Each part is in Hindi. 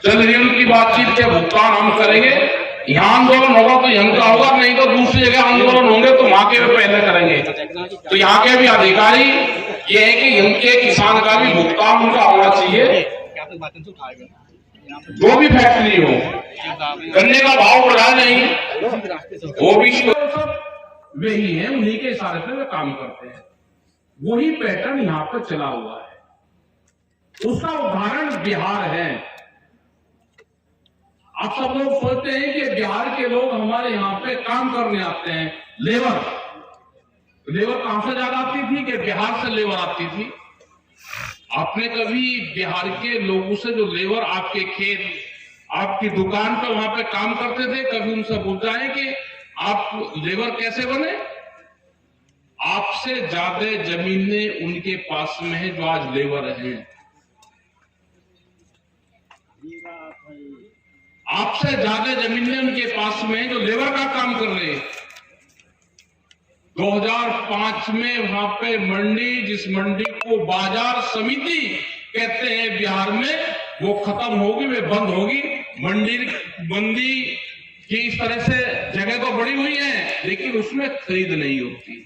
जल ऋण की बातचीत के भुगतान हम करेंगे। यहाँ आंदोलन होगा तो यहाँ का होगा, नहीं तो दूसरी जगह आंदोलन होंगे तो वहां के भी पहले करेंगे। तो यहाँ के भी अधिकारी ये है कि इनके किसान का भी भुगतान उनका होना चाहिए। जो भी फैक्ट्री हो, गन्ने का भाव बढ़ा नहीं, वो भी वही है, उन्हीं के इशारे पे वे काम करते हैं। वही पैटर्न यहाँ पर चला हुआ है। उसका उदाहरण बिहार है। आप सब लोग सोचते हैं कि बिहार के लोग हमारे यहाँ पे काम करने आते हैं, लेबर कहां से ज्यादा आती थी कि बिहार से लेबर आती थी। आपने कभी बिहार के लोगों से जो लेबर आपके खेत, आपकी दुकान पे वहां पे काम करते थे, कभी उनसे पूछा है कि आप लेबर कैसे बने? आपसे ज्यादा जमीनें उनके पास में है जो आज लेबर हैं। आपसे ज्यादा जमीनें उनके पास में है जो लेबर का काम कर रहे हैं। 2005 में वहां पे मंडी, जिस मंडी को बाजार समिति कहते हैं बिहार में, वो खत्म होगी, वे बंद होगी। मंडी की इस तरह से जगह तो बड़ी हुई है, लेकिन उसमें खरीद नहीं होती।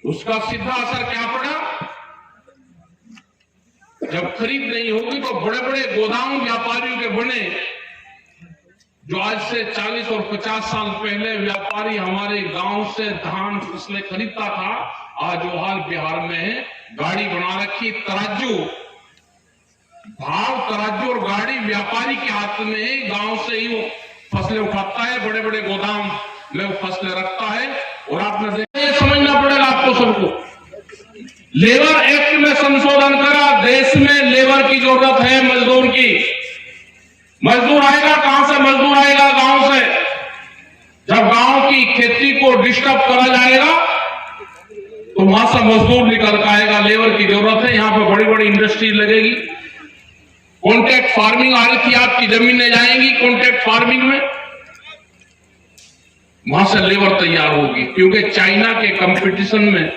उसका सीधा असर क्या पड़ा? जब खरीद नहीं होगी तो बड़े बड़े गोदाम व्यापारियों के बने, जो आज से 40 और 50 साल पहले व्यापारी हमारे गांव से धान फसलें खरीदता था, आज वो हाल बिहार में है। गाड़ी बना रखी, तराजू, भाव तराजू और गाड़ी व्यापारी के हाथ में है। गांव से ही वो फसलें उठाता है, बड़े बड़े गोदाम में वो फसलें रखता है। और आपने देखा, ये समझना पड़ेगा आपको सबको। लेबर एक्ट में संशोधन करा, देश में लेबर की जरूरत है, मजदूर की। मजदूर आएगा कहां से? मजदूर आएगा गांव से। जब गांव की खेती को डिस्टर्ब करा जाएगा तो वहां से मजदूर निकल कर आएगा। लेबर की जरूरत है। यहां पर बड़ी बड़ी इंडस्ट्री लगेगी। कॉन्ट्रैक्ट फार्मिंग आ रखी, आपकी जमीनें जाएंगी कॉन्ट्रैक्ट फार्मिंग में, वहां से लेबर तैयार होगी। क्योंकि चाइना के कंपटीशन में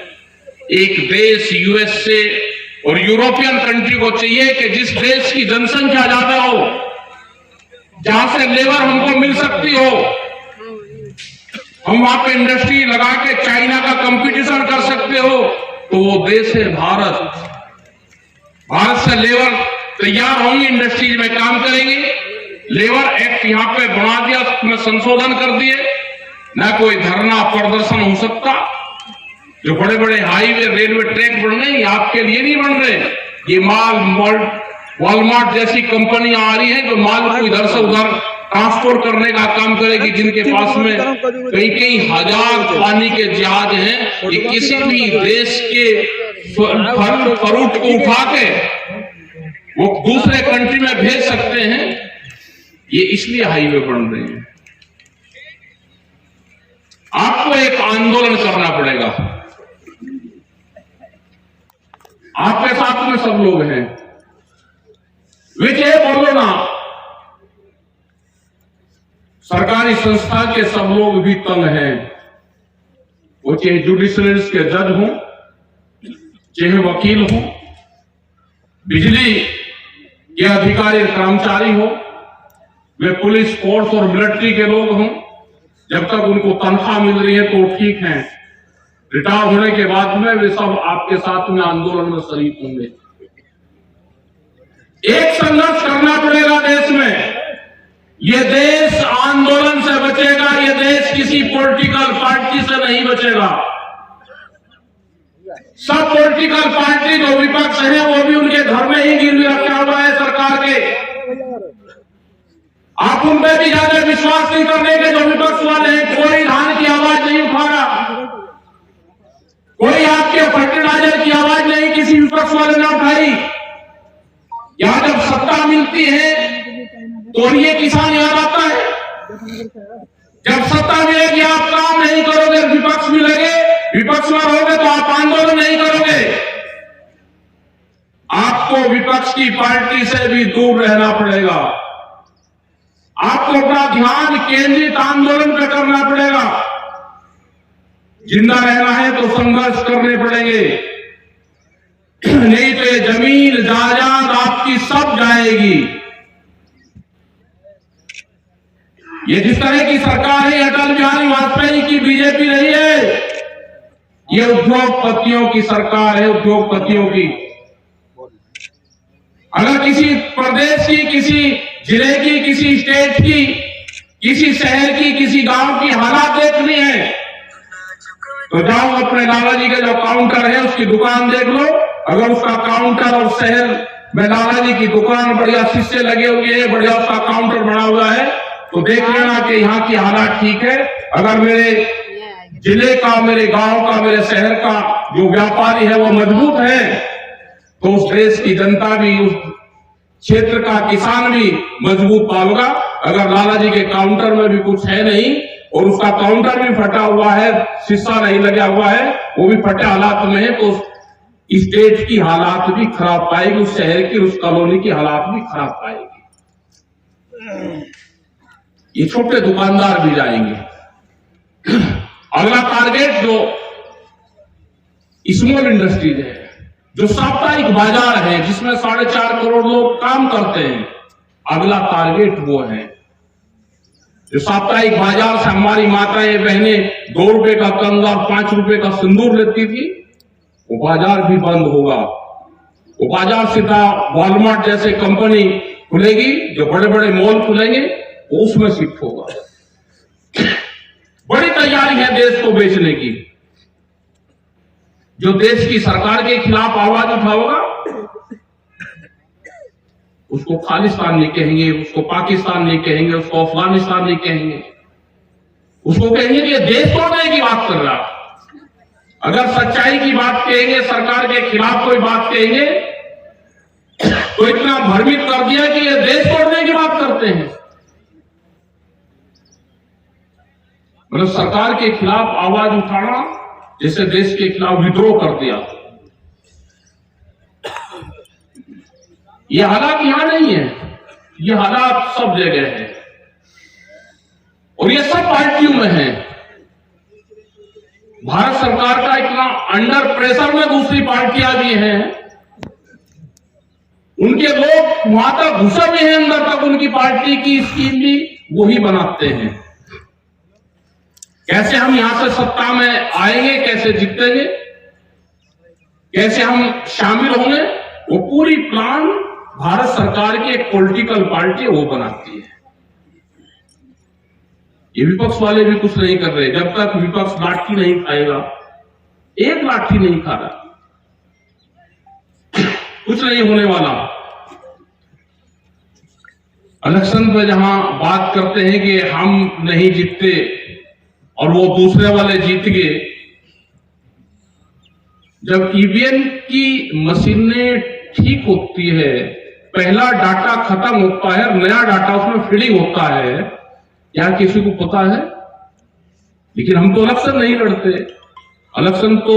एक देश यूएसए और यूरोपियन कंट्री को चाहिए कि जिस देश की जनसंख्या ज्यादा हो, जहां से लेबर हमको मिल सकती हो, हम वहां पे इंडस्ट्री लगा के चाइना का कंपटीशन कर सकते हो, तो वो देश है भारत। भारत से लेबर तैयार होंगी, इंडस्ट्रीज में काम करेंगे। लेबर एक्ट यहां पे बना दिया, उसमें संशोधन कर दिए। न कोई धरना प्रदर्शन हो सकता। जो बड़े बड़े हाईवे, रेलवे ट्रैक बन रहे हैं, ये आपके लिए नहीं बन रहे। ये वॉलमार्ट जैसी कंपनियां आ रही हैं जो माल को इधर से उधर ट्रांसपोर्ट करने का काम करेगी, जिनके पास में कई कई हजार पानी के जहाज हैं। ये किसी भी देश के फ्रूट को उठा के वो दूसरे कंट्री में भेज सकते हैं। ये इसलिए हाईवे बन रहे हैं। आपको एक आंदोलन करना पड़ेगा। आपके साथ में सब लोग हैं। विजय बोलो ना, सरकारी संस्था के सब लोग भी तंग हैं। वो चाहे जुडिशरीज के जज हों, चाहे वकील हों, बिजली के अधिकारी कर्मचारी हो, वे पुलिस फोर्स और मिलिट्री के लोग हों। जब तक उनको तनख्वाह मिल रही है तो ठीक है। रिटायर होने के बाद में वे सब आपके साथ में आंदोलन में शरीक होंगे। एक संघर्ष करना पड़ेगा देश में। ये देश आंदोलन से बचेगा। ये देश किसी पॉलिटिकल पार्टी से नहीं बचेगा। सब पॉलिटिकल पार्टी जो विपक्ष है वो भी उनके घर में ही गिरवी रखा हुआ है सरकार के। आप उन पर भी ज्यादा विश्वास नहीं करने के जो विपक्ष वाले हैं। कोई धान की आवाज नहीं उठा रहा, कोई आपके फर्टिलाइजर की आवाज नहीं किसी विपक्ष वाले ने उठाई। यहां जब सत्ता मिलती है तो ये किसान याद आता है। जब सत्ता मिलेगी आप काम नहीं करोगे, विपक्ष मिलेंगे, विपक्ष में रहोगे तो आप आंदोलन नहीं करोगे। आपको विपक्ष की पार्टी से भी दूर रहना पड़ेगा। आपको अपना ध्यान केंद्रित आंदोलन पर करना पड़ेगा। जिंदा रहना है तो संघर्ष करने पड़ेंगे। नहीं तो ये जमीन जायदाद आपकी सब जाएगी। ये जिस तरह की सरकार है अटल बिहारी वाजपेयी की, बीजेपी नहीं है, ये उद्योगपतियों की सरकार है, उद्योगपतियों की। अगर किसी प्रदेश की, किसी जिले की, किसी स्टेट की, किसी शहर की, किसी गांव की हालात देखनी है तो जाओ अपने लाला जी का जो काउंटर है उसकी दुकान देख लो। अगर उसका काउंटर और शहर में लाला जी की दुकान बढ़िया शीशे लगे हुए हैं, बढ़िया उसका काउंटर बना हुआ है, तो देख लेना कि यहाँ की हालात ठीक है। अगर मेरे जिले का, मेरे गांव का, मेरे शहर का जो व्यापारी है वो मजबूत है तो उस देश की जनता भी, उस क्षेत्र का किसान भी मजबूत पालेगा। अगर लाला जी के काउंटर में भी कुछ है नहीं और उसका काउंटर भी फटा हुआ है, शीशा नहीं लगा हुआ है, वो भी फटे हालात में है, तो इस स्टेट की हालात भी खराब पाएगी, उस शहर की, उस कॉलोनी की हालात भी खराब पाएगी। ये छोटे दुकानदार भी जाएंगे। अगला टारगेट जो स्मॉल इंडस्ट्रीज है, जो साप्ताहिक बाजार है जिसमें 4.5 करोड़ लोग काम करते हैं, अगला टारगेट वो है। जो साप्ताहिक बाजार से हमारी माताएं बहनें 2 रुपए का कंगा और 5 रुपए का सिंदूर लेती थी, वो बाजार भी बंद होगा। वो बाजार सीधा वॉलमार्ट जैसे कंपनी खुलेगी, जो बड़े बड़े मॉल खुलेंगे वो उसमें शिफ्ट होगा। बड़ी तैयारी है देश को बेचने की। जो देश की सरकार के खिलाफ आवाज उठाएगा उसको खालिस्तान नहीं कहेंगे, उसको पाकिस्तान नहीं कहेंगे, उसको अफगानिस्तान नहीं कहेंगे, उसको कहेंगे कि ये देश तोड़ने की बात कर रहा। अगर सच्चाई की बात कहेंगे, सरकार के खिलाफ कोई बात कहेंगे तो इतना भ्रमित कर दिया कि ये देश तोड़ने की बात करते हैं। मतलब सरकार के खिलाफ आवाज उठाना जैसे देश के खिलाफ विद्रोह कर दिया। ये हालात यहां नहीं है, ये हालात सब जगह है और ये सब पार्टियों में है। भारत सरकार का इतना अंडर प्रेशर में दूसरी पार्टियां भी हैं, उनके लोग वहां तक घुसे भी हैं अंदर तक, उनकी पार्टी की स्कीम भी वही बनाते हैं। कैसे हम यहां से सत्ता में आएंगे, कैसे जीतेंगे, कैसे हम शामिल होंगे, वो पूरी प्लान भारत सरकार की एक पॉलिटिकल पार्टी वो बनाती है। ये विपक्ष वाले भी कुछ नहीं कर रहे। जब तक विपक्ष लाठी नहीं खाएगा, एक लाठी नहीं खा रहा, कुछ नहीं होने वाला। इलेक्शन पे जहां बात करते हैं कि हम नहीं जीतते और वो दूसरे वाले जीत गए, जब ईवीएम की मशीनें ठीक होती है, पहला डाटा खत्म होता है, नया डाटा उसमें फीडिंग होता है, क्या किसी को पता है? लेकिन हम तो इलेक्शन नहीं लड़ते। इलेक्शन तो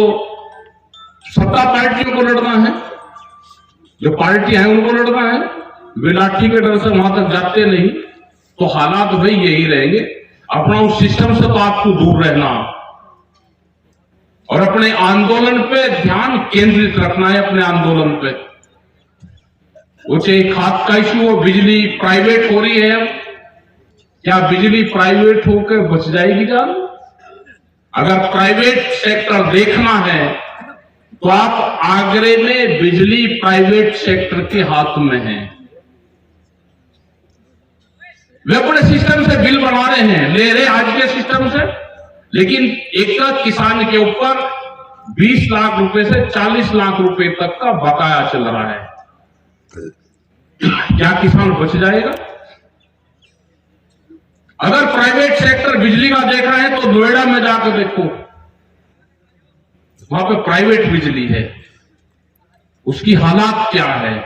सत्ता पार्टियों को लड़ना है, जो पार्टी है उनको लड़ना है। वे लाठी के डर से वहां तक जाते नहीं, तो हालात भाई यही रहेंगे। अपना उस सिस्टम से तो आपको दूर रहना और अपने आंदोलन पे ध्यान केंद्रित रखना है। अपने आंदोलन पे, वो चाहे खाद का इश्यू हो, बिजली प्राइवेट हो रही है, क्या बिजली प्राइवेट होकर बच जाएगी जान? अगर प्राइवेट सेक्टर देखना है तो आप आगरे में बिजली प्राइवेट सेक्टर के हाथ में है। वे बड़े सिस्टम से बिल बना रहे हैं, ले रहे आज के सिस्टम से, लेकिन एक किसान के ऊपर 20 लाख रुपए से 40 लाख रुपए तक का बकाया चल रहा है। क्या किसान बच जाएगा? अगर प्राइवेट सेक्टर बिजली का देख रहा है तो नोएडा में जाकर देखो, वहां पे प्राइवेट बिजली है, उसकी हालात क्या है।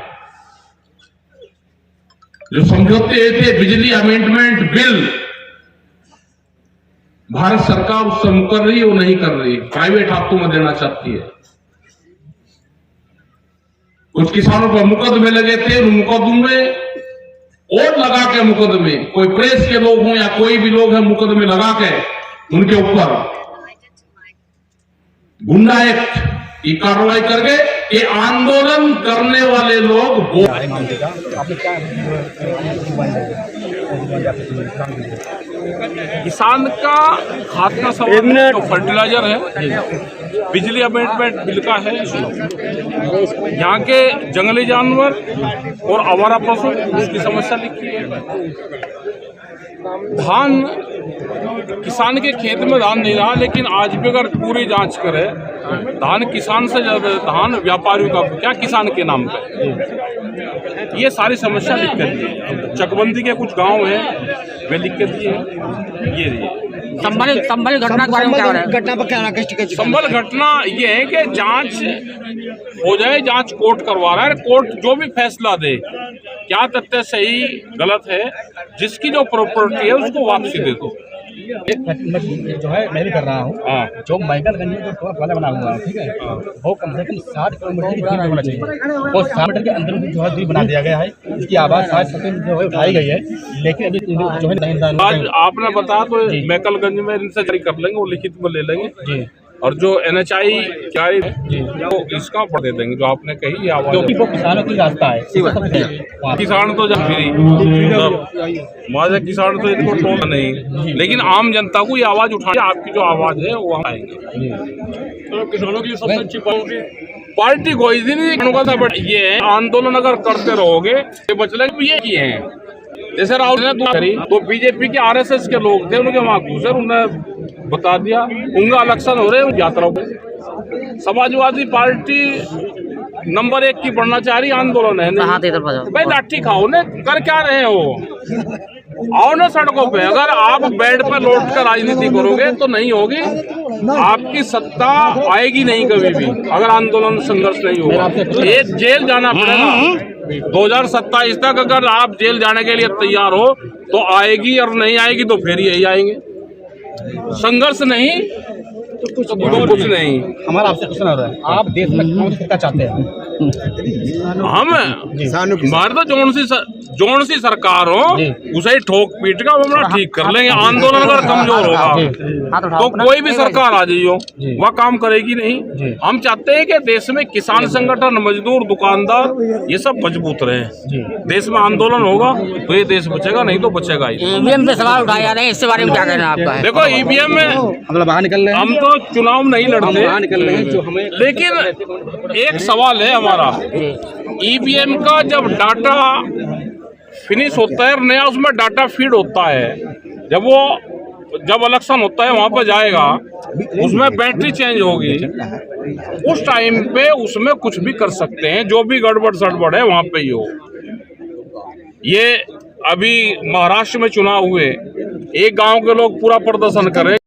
जो समझौते थे बिजली अमेंडमेंट बिल, भारत सरकार उससे मुकर रही है, वो नहीं कर रही, प्राइवेट हाथों में देना चाहती है। कुछ किसानों पर मुकदमे लगे थे, उन मुकदमे और लगा के मुकदमे, कोई प्रेस के लोग हों या कोई भी लोग हैं, मुकदमे लगा के उनके ऊपर गुंडा एक्ट की कार्रवाई करके कि आंदोलन करने वाले लोग किसान का खाद का सवाल जो फर्टिलाइजर है, बिजली अमेंडमेंट बिल का है, यहाँ के जंगली जानवर और आवारा पशु इसकी समस्या लिखी है। धान, किसान के खेत में धान नहीं रहा, लेकिन आज भी अगर पूरी जांच करें, धान किसान से ज्यादा धान व्यापारियों का, क्या किसान के नाम पे। ये सारी समस्या लिख कर दी है। चकबंदी के कुछ गांव हैं वे लिख कर दिए। ये संभल घटना के बारे में क्या हो रहा है? घटना पर क्या संभल घटना ये है कि जांच हो जाए, जांच कोर्ट करवा रहा है, कोर्ट जो भी फैसला दे, क्या तथ्य सही गलत है, जिसकी जो प्रॉपर्टी है उसको वापसी दे दो। जो है मैं भी कर रहा हूँ, जो मैकलगंज में जो टोला बना हुआ है, ठीक है, वो कम से कम 60 किलोमीटर की दूरी होना चाहिए और 60 मीटर के अंदर भी जो है दूरी बना दिया गया है। इसकी आवाज़ शायद जो है उठाई गई है, लेकिन अभी जो है आज आपने बताया तो मैकलगंज में इनसे जारी कर लेंगे, वो लिखित में ले लेंगे जी। और जो NHI जारी वो इसका पढ़ दे देंगे जो आपने कही आवाज़, क्योंकि वो किसानों की रास्ता है। किसान तो जब फ्री माजे किसान तो इनको टोल नहीं, लेकिन आम जनता को ये आवाज़ उठानी, आपकी जो आवाज़ है वो हम आएंगे। तो किसानों की सबसे अच्छी पार्टी कोई नहीं था, बट ये है आंदोलन अगर करते रहोगे ये बचले ये किए हैं। जैसे राहुल ने तो करी, तो बीजेपी के RSS के लोग थे, उनके वहाँ घुसे, उन्हें बता दिया उनका इलेक्शन हो रहे यात्रा पे। समाजवादी पार्टी नंबर 1 की बढ़ना चाह रही, आंदोलन है भाई, लाठी खाओ ने, कर क्या रहे हो, आओ ना सड़कों पे। अगर आप बेड पे लौट कर राजनीति करोगे तो नहीं होगी, आपकी सत्ता आएगी नहीं कभी भी, अगर आंदोलन संघर्ष नहीं होगा। ये जेल जाना पड़ेगा 2027 तक। अगर आप जेल जाने के लिए तैयार हो तो आएगी, और नहीं आएगी तो फिर यही आएंगे। संघर्ष नहीं तो कुछ नहीं। हमारा आपसे क्वेश्चन आ रहा है, आप देश में कौन सी सरकार चाहते हैं? हम हमारे तो जोन सी सरकार हो, उसे ठोक पीट का हम ठीक कर लेंगे। आंदोलन अगर कमजोर होगा तो कोई भी सरकार आ जाइयो वह काम करेगी नहीं। हम चाहते हैं कि देश में किसान संगठन, मजदूर, दुकानदार ये सब मजबूत रहे। देश में आंदोलन होगा तो ये देश बचेगा, नहीं तो बचेगा ही। EVM पे सवाल उठाए जा रहे हैं, इसके बारे में क्या कहना है आपका? देखो EVM में हम बाहर निकल रहे हैं, हम तो चुनाव नहीं लड़ते, निकल रहे हैं, जो हमें लेकिन एक सवाल है हमारा, EVM का जब डाटा फिनिश होता है, नया उसमें डाटा फीड होता है, जब इलेक्शन होता है वहाँ पर जाएगा, उसमें बैटरी चेंज होगी, उस टाइम पे उसमें कुछ भी कर सकते हैं, जो भी गड़बड़ सड़बड़ है वहाँ पे ही हो। ये अभी महाराष्ट्र में चुनाव हुए, एक गांव के लोग पूरा प्रदर्शन कर रहे हैं